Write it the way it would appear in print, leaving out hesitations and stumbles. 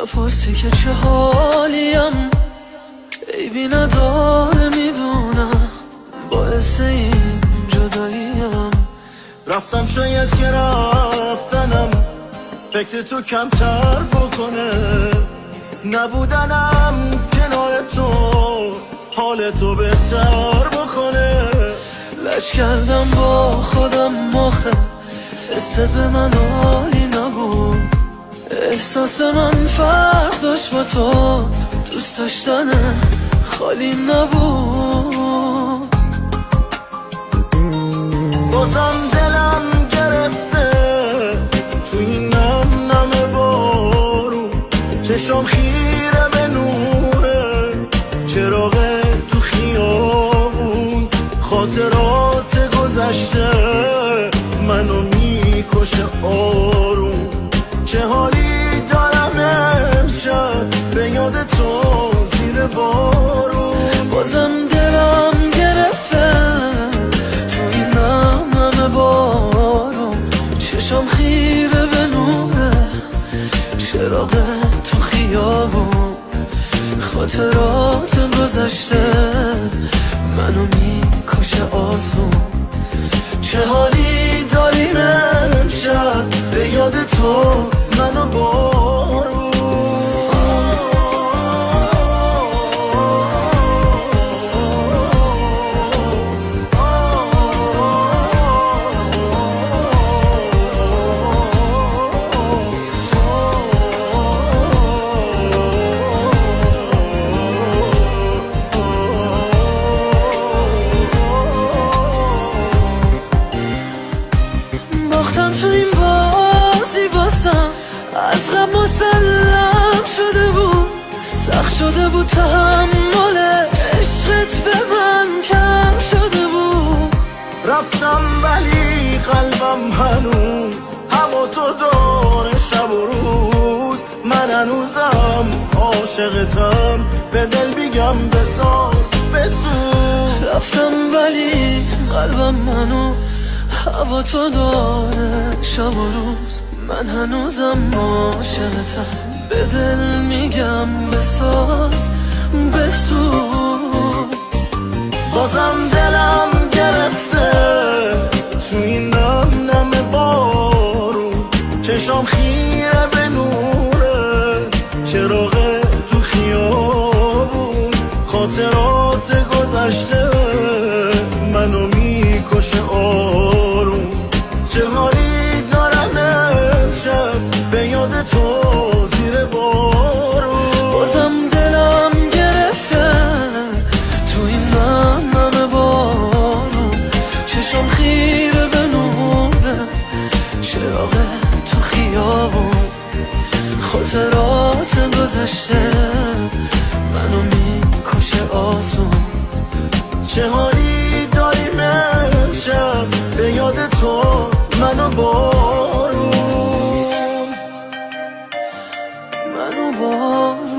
نپرسی که چه حالیم، عیبی نداره میدونم، باعث این جداییم. رفتم شاید که رفتنم فکر تو کمتر بکنه، نبودنم کنار تو حال تو بهتر بکنه. لج کردم با خودم آخه حست به من عالی نبود، احساس من فرق داشت با تو، دوست داشتن خالی نبود. بازم دلم گرفته تو این نم نم بارون، چشم خیره به نوره چراغ تو خیابون، خاطرات گذشته منو میکشه آروم. چه حالی دارم امشب به یاد تو زیر بارون. بازم دلم گرفته تو این نم نم بارون، چشم خیره به نوره چراغ تو خیابون، خاطرات گذشته منو میکشه آسون. چه حالی داریم امشب به یاد تو منو بارون. باختم تو این بازی باسم، از غم مسلم شده بود، سخت شده بود تحمل عشقت به من کم شده بود. رفتم ولی قلبم هنوز هوا تو داره شب و روز، من هنوزم عاشقتم به دل میگم بساز بسوز. رفتم ولی قلبم هنوز هوا تو داره شب و روز، من هنوزم عاشقتم به دل میگم بساز بسوز. بازم دلم گرفته تو این نم نم بارون، چشم خیره به نوره چراغ تو خیابون، خاطرات گذشته منو میکشه آروم. چه حالی دارم امشب به یاد تو زیر بارون. بازم دلم گرفته تو این نم نم بارون، چشم خیره به نوره چراغ تو خیابون، خاطرات گذشته منو میکشه آسون. چه حالی داریم امشب به یاد تو منو بارون. منو بارون.